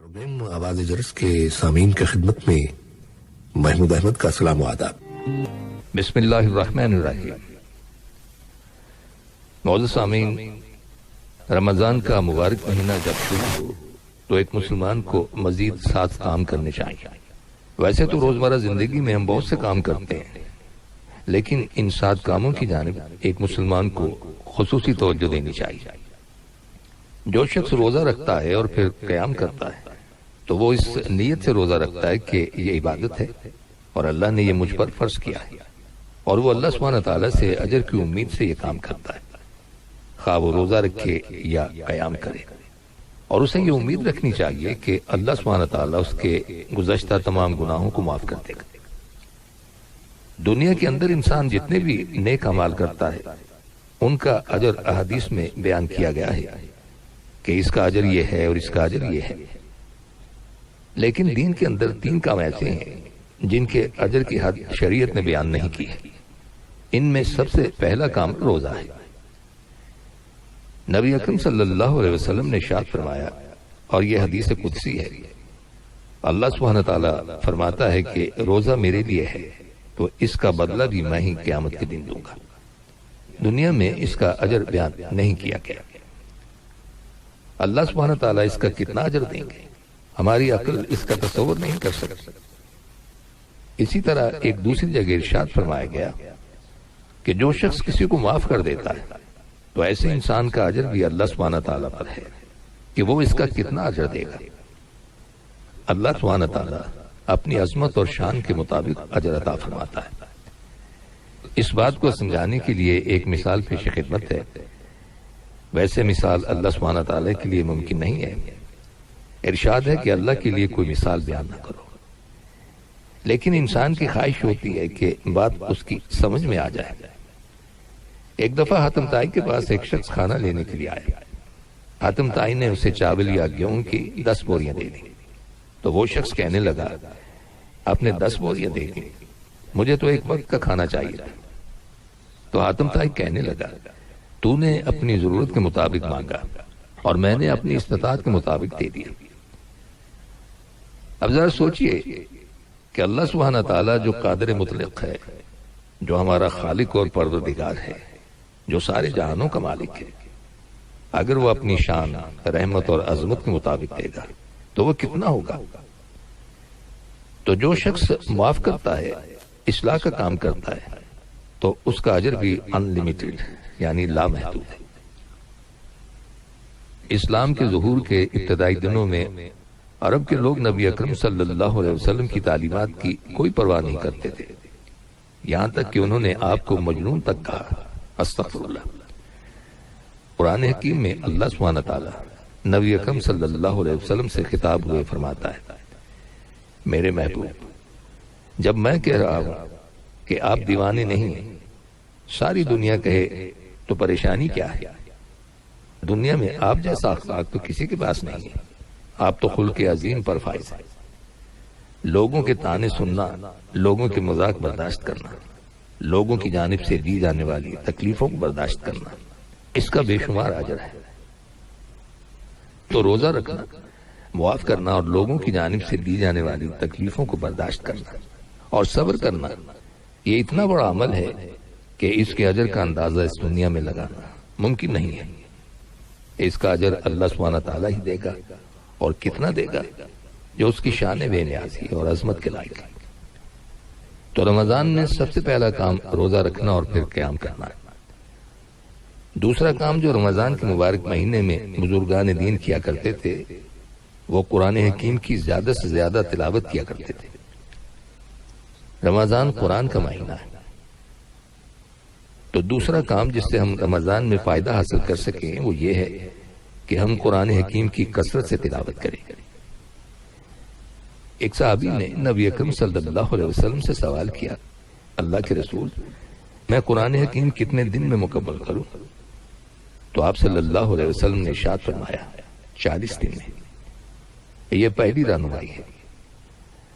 Programme آواز جرس کے سامعین کی خدمت میں محمود احمد کا سلام و آداب۔ بسم اللہ الرحمن الرحیم۔ معزز سامعین، رمضان کا مبارک مہینہ جب شروع ہو تو ایک مسلمان کو مزید 7 کام کرنے چاہیے۔ ویسے تو روزمرہ زندگی میں ہم بہت سے کام کرتے ہیں، لیکن ان 7 کاموں کی جانب ایک مسلمان کو خصوصی توجہ دینی چاہیے۔ جو شخص روزہ رکھتا ہے اور پھر قیام کرتا ہے تو وہ اس نیت سے روزہ رکھتا ہے کہ یہ عبادت ہے اور اللہ نے یہ مجھ پر فرض کیا ہے، اور وہ اللہ سبحانہ تعالیٰ سے اجر کی امید سے یہ کام کرتا ہے، خواہ وہ روزہ رکھے یا قیام کرے۔ اور اسے یہ امید رکھنی چاہیے کہ اللہ سبحانہ تعالیٰ اس کے گزشتہ تمام گناہوں کو معاف کر دے گا۔ دنیا کے اندر انسان جتنے بھی نیک اعمال کرتا ہے ان کا اجر احادیث میں بیان کیا گیا ہے کہ اس کا اجر یہ ہے اور اس کا اجر یہ ہے، لیکن دین کے اندر 3 کام ایسے ہیں جن کے اجر کی حد شریعت نے بیان نہیں کی ہے۔ ان میں سب سے پہلا کام روزہ ہے۔ نبی اکرم صلی اللہ علیہ وسلم نے ارشاد فرمایا، اور یہ حدیث قدسی ہے، اللہ سبحانہ تعالیٰ فرماتا ہے کہ روزہ میرے لیے ہے تو اس کا بدلہ بھی میں ہی قیامت کے دن دوں گا۔ دنیا میں اس کا اجر بیان نہیں کیا گیا۔ اللہ سبحانہ تعالیٰ اس کا کتنا اجر دیں گے ہماری عقل اس کا تصور نہیں کر سکتی۔ اسی طرح ایک دوسری جگہ ارشاد فرمایا گیا کہ جو شخص کسی کو معاف کر دیتا ہے تو ایسے انسان کا اجر بھی اللہ سبحانہ تعالیٰ پر ہے کہ وہ اس کا کتنا اجر دے گا۔ اللہ سبحانہ تعالیٰ اپنی عظمت اور شان کے مطابق اجر عطا فرماتا ہے۔ اس بات کو سمجھانے کے لیے ایک مثال پیش خدمت ہے۔ ویسے مثال اللہ سبحانہ تعالیٰ کے لیے ممکن نہیں ہے۔ ارشاد ہے کہ اللہ کے لیے کوئی مثال بیان نہ کرو، لیکن انسان کی خواہش ہوتی ہے کہ بات اس کی سمجھ میں آ جائے۔ ایک دفعہ حاتم طائی کے پاس ایک شخص کھانا لینے کے لیے آیا۔ حاتم طائی نے اسے چاول یا گیہوں کی 10 بوریاں دے دی تو وہ شخص کہنے لگا، آپ نے 10 بوریاں دے دی، مجھے تو ایک وقت کا کھانا چاہیے تھا۔ تو حاتم طائی کہنے لگا، تو نے اپنی ضرورت کے مطابق مانگا اور میں نے اپنی استطاعت کے مطابق دے دیا۔ اب ذرا سوچئے کہ اللہ سبحانہ تعالیٰ جو قادر مطلق ہے، جو ہمارا خالق اور پروردگار ہے، جو سارے جہانوں کا مالک ہے، اگر وہ اپنی شان، رحمت اور عظمت کے مطابق دے گا تو وہ کتنا ہوگا۔ تو جو شخص معاف کرتا ہے، اصلاح کا کام کرتا ہے، تو اس کا اجر بھی انلیمیٹڈ یعنی لامحدود ہے۔ اسلام کے ظہور کے ابتدائی دنوں میں عرب کے لوگ نبی اکرم صلی اللہ علیہ وسلم کی تعلیمات کی کوئی پرواہ نہیں کرتے تھے، یہاں تک کہ انہوں نے آپ کو مجنون تک کہا۔ استغفر اللہ۔ قرآن حکیم میں اللہ سبحانہ تعالیٰ نبی اکرم صلی اللہ علیہ وسلم سے خطاب ہوئے فرماتا ہے، میرے محبوب، جب میں کہہ رہا ہوں کہ آپ دیوانے نہیں ہیں، ساری دنیا کہے تو پریشانی کیا ہے؟ دنیا میں آپ جیسا اخلاق تو کسی کے پاس نہیں ہے۔ آپ تو خلق عظیم پر فائز ہیں۔ لوگوں کے طعنے سننا، لوگوں کے مذاق برداشت کرنا، لوگوں کی جانب سے دی جانے والی تکلیفوں کو برداشت کرنا، اس کا بے شمار اجر ہے۔ تو روزہ رکھنا، معاف کرنا اور لوگوں کی جانب سے دی جانے والی تکلیفوں کو برداشت کرنا اور صبر کرنا، یہ اتنا بڑا عمل ہے کہ اس کے اجر کا اندازہ اس دنیا میں لگانا ممکن نہیں ہے۔ اس کا اجر اللہ سبحانہ تعالیٰ ہی دے گا، اور کتنا دے گا، جو اس کی شان بے نیازی اور عظمت کے لائق ہے۔ تو رمضان میں سب سے پہلا کام روزہ رکھنا اور پھر قیام کرنا ہے۔ دوسرا کام جو رمضان کے مبارک مہینے میں بزرگان دین کیا کرتے تھے، وہ قرآن حکیم کی زیادہ سے زیادہ تلاوت کیا کرتے تھے۔ رمضان قرآن کا مہینہ ہے، تو دوسرا کام جس سے ہم رمضان میں فائدہ حاصل کر سکیں وہ یہ ہے کہ ہم قرآن حکیم کی کثرت سے تلاوت کریں۔ ایک صحابی نے نبی اکرم صلی اللہ علیہ وسلم سے سوال کیا، اللہ کے رسول، میں قرآن حکیم کتنے دن میں مکمل کروں؟ تو آپ صلی اللہ علیہ وسلم نے ارشاد فرمایا، 40 دن میں۔ یہ پہلی رہنمائی ہے۔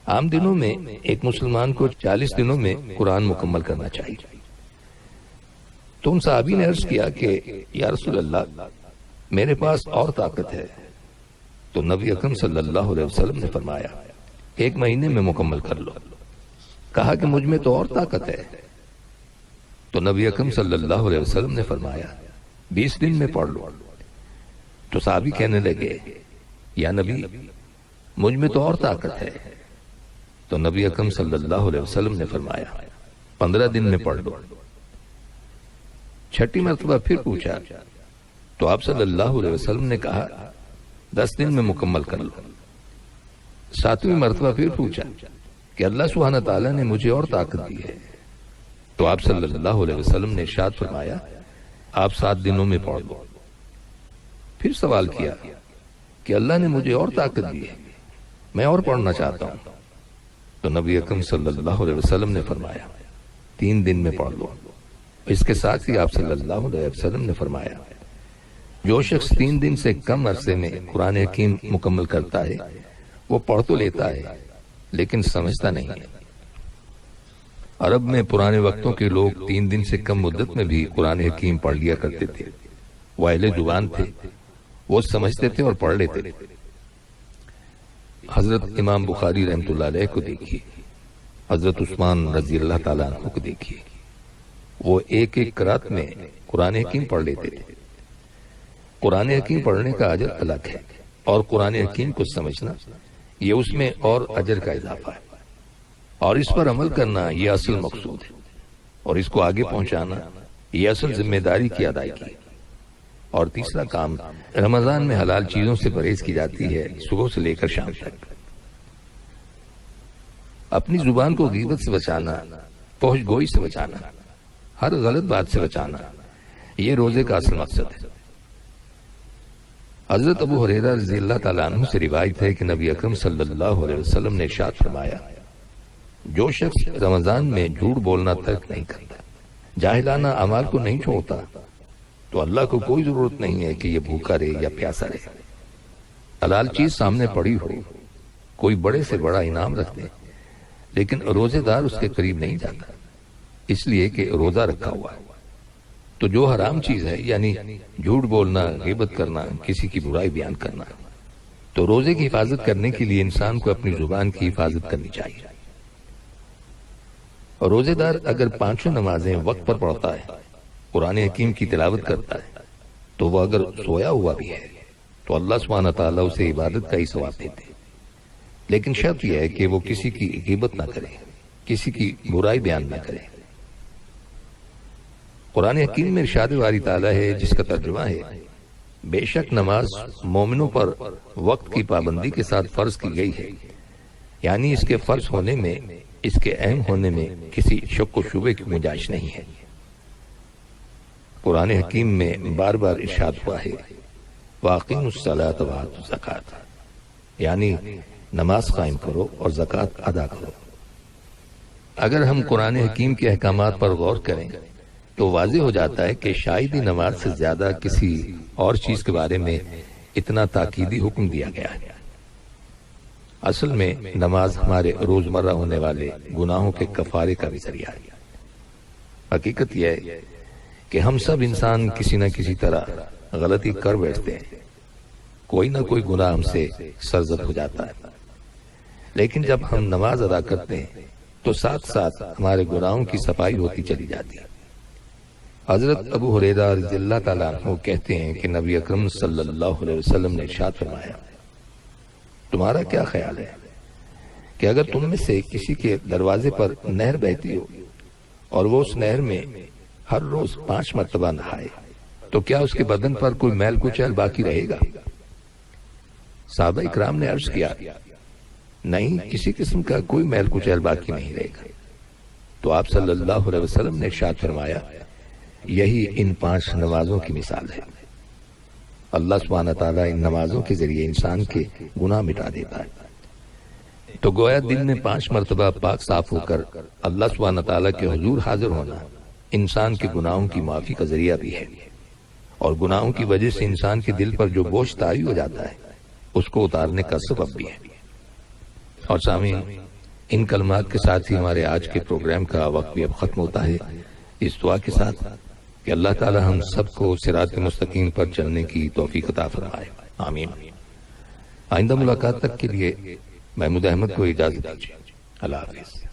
عام دنوں میں ایک مسلمان کو 40 دنوں میں قرآن مکمل کرنا چاہیے۔ تو ان صحابی نے عرض کیا کہ یا رسول اللہ، میرے پاس اور طاقت ہے، تو نبی اکرم صلی اللہ علیہ وسلم نے فرمایا 1 مہینے میں مکمل کر لو۔ کہا کہ مجھ میں تو اور طاقت ہے، تو نبی اکرم صلی اللہ علیہ وسلم نے فرمایا 20 دن میں پڑھ لو۔ تو صحابی کہنے لگے یا نبی مجھ میں تو اور طاقت ہے، تو نبی اکرم صلی اللہ علیہ وسلم نے فرمایا 15 دن میں پڑھ لو۔ چھٹی مرتبہ پھر پوچھا تو آپ صلی اللہ علیہ وسلم نے کہا 10 دن میں مکمل کر لو۔ 7ویں مرتبہ پھر پوچھا کہ اللہ سبحانہ تعالیٰ نے مجھے اور طاقت دی ہے، تو آپ صلی اللہ علیہ وسلم نے ارشاد فرمایا آپ 7 دنوں میں پڑھ لو۔ پھر سوال کیا کہ اللہ نے مجھے اور طاقت دی ہے، میں اور پڑھنا چاہتا ہوں، تو نبی اکرم صلی اللہ علیہ وسلم نے فرمایا 3 دن میں پڑھ لو۔ اس کے ساتھ ہی آپ صلی اللہ علیہ وسلم نے فرمایا جو شخص 3 دن سے کم عرصے میں قرآن حکیم مکمل کرتا ہے وہ پڑھ تو لیتا ہے لیکن سمجھتا نہیں ہے۔ عرب میں پرانے وقتوں کے لوگ 3 دن سے کم مدت میں بھی قرآن حکیم پڑھ لیا کرتے تھے، وہ اہل زبان تھے، وہ سمجھتے تھے اور پڑھ لیتے تھے۔ حضرت امام بخاری رحمۃ اللہ علیہ کو دیکھیے، حضرت عثمان رضی اللہ تعالیٰ عنہ کو دیکھیے، وہ ایک قرات میں قرآن حکیم پڑھ لیتے تھے۔ قرآن حکیم پڑھنے کا اجر الگ ہے، اور قرآن حکیم کو سمجھنا یہ اس میں اور اجر کا اضافہ ہے، اور اس پر عمل کرنا یہ اصل مقصود ہے، اور اس کو آگے پہنچانا یہ اصل ذمہ داری کی ادائیگی ہے۔ اور تیسرا کام رمضان میں حلال چیزوں سے پرہیز کی جاتی ہے صبح سے لے کر شام تک۔ اپنی زبان کو غیبت سے بچانا، فحش گوئی سے بچانا، ہر غلط بات سے بچانا، یہ روزے کا اصل مقصد ہے۔ حضرت ابو ہریرہ رضی اللہ تعالیٰ عنہ سے روایت ہے کہ نبی اکرم صلی اللہ علیہ وسلم نے ارشاد فرمایا جو شخص رمضان میں جھوٹ بولنا ترک نہیں کرتا، جاہلانہ اعمال کو نہیں چھوڑتا، تو اللہ کو کوئی ضرورت نہیں ہے کہ یہ بھوکا رہے یا پیاسا رہے۔ حلال چیز سامنے پڑی ہو، کوئی بڑے سے بڑا انعام رکھ دے، لیکن روزے دار اس کے قریب نہیں جاتا، اس لیے کہ روزہ رکھا ہوا ہے۔ تو جو حرام چیز ہے یعنی جھوٹ بولنا، غیبت کرنا، کسی کی برائی بیان کرنا، تو روزے کی حفاظت کرنے کے لیے انسان کو اپنی زبان کی حفاظت کرنی چاہیے۔ اور روزے دار اگر 5 نمازیں وقت پر پڑھتا ہے، قرآن حکیم کی تلاوت کرتا ہے، تو وہ اگر سویا ہوا بھی ہے تو اللہ سبحانہ تعالیٰ اسے عبادت کا ہی ثواب دیتے، لیکن شرط یہ ہے کہ وہ کسی کی غیبت نہ کرے، کسی کی برائی بیان نہ کرے۔ قرآن حکیم میں ارشاد باری تعالیٰ ہے جس کا ترجمہ ہے بے شک نماز مومنوں پر وقت کی پابندی کے ساتھ فرض کی گئی ہے، یعنی اس کے فرض ہونے میں، اس کے اہم ہونے میں کسی شک و شبے کی گنجائش نہیں ہے۔ قرآن حکیم میں بار بار ارشاد ہوا ہے وَأَقِیمُوا الصَّلَاةَ وَآتُوا الزَّکَاةَ، یعنی نماز قائم کرو اور زکوٰۃ ادا کرو۔ اگر ہم قرآن حکیم کے احکامات پر غور کریں تو واضح ہو جاتا ہے کہ شاید ہی نماز سے زیادہ کسی اور چیز کے بارے میں اتنا تاکیدی حکم دیا گیا ہے۔ اصل میں نماز ہمارے روزمرہ ہونے والے گناہوں کے کفارے کا بھی ذریعہ ہے۔ حقیقت یہ ہے کہ ہم سب انسان کسی نہ کسی طرح غلطی کر بیٹھتے ہیں، کوئی نہ کوئی گناہ ہم سے سرزد ہو جاتا ہے، لیکن جب ہم نماز ادا کرتے ہیں تو ساتھ ساتھ ہمارے گناہوں کی صفائی ہوتی چلی جاتی ہے۔ حضرت ابو ہریرہ رضی اللہ تعالیٰ عنہ کہتے ہیں کہ نبی اکرم صلی اللہ علیہ وسلم نے ارشاد فرمایا تمہارا کیا خیال ہے کہ اگر تم میں سے کسی کے دروازے پر نہر بہتی ہو اور وہ اس نہر میں ہر روز 5 مرتبہ نہائے تو کیا اس کے بدن پر کوئی میل کچیل باقی رہے گا؟ صحابہ اکرام نے عرض کیا نہیں، کسی قسم کا کوئی میل کچیل باقی نہیں رہے گا۔ تو آپ صلی اللہ علیہ وسلم نے ارشاد فرمایا یہی ان 5 نمازوں کی مثال ہے۔ اللہ سبحانہ تعالیٰ ان نمازوں کے ذریعے انسان کے گناہ مٹا دیتا ہے۔ تو گویا دن میں 5 مرتبہ پاک صاف ہو کر اللہ سبحانہ تعالیٰ کے حضور حاضر ہونا انسان کے گناہوں کی معافی کا ذریعہ بھی ہے، اور گناہوں کی وجہ سے انسان کے دل پر جو بوجھ طاری ہو جاتا ہے اس کو اتارنے کا سبب بھی ہے۔ اور سامعین، ان کلمات کے ساتھ ہی ہمارے آج کے پروگرام کا وقت بھی اب ختم ہوتا ہے، اس دعا کے ساتھ کہ اللہ تعالی ہم سب کو صراط مستقیم پر چلنے کی توفیق عطا فرمائے، آمین۔ آئندہ ملاقات تک کے لیے محمود احمد کو اجازت دیجیے۔ اللہ حافظ۔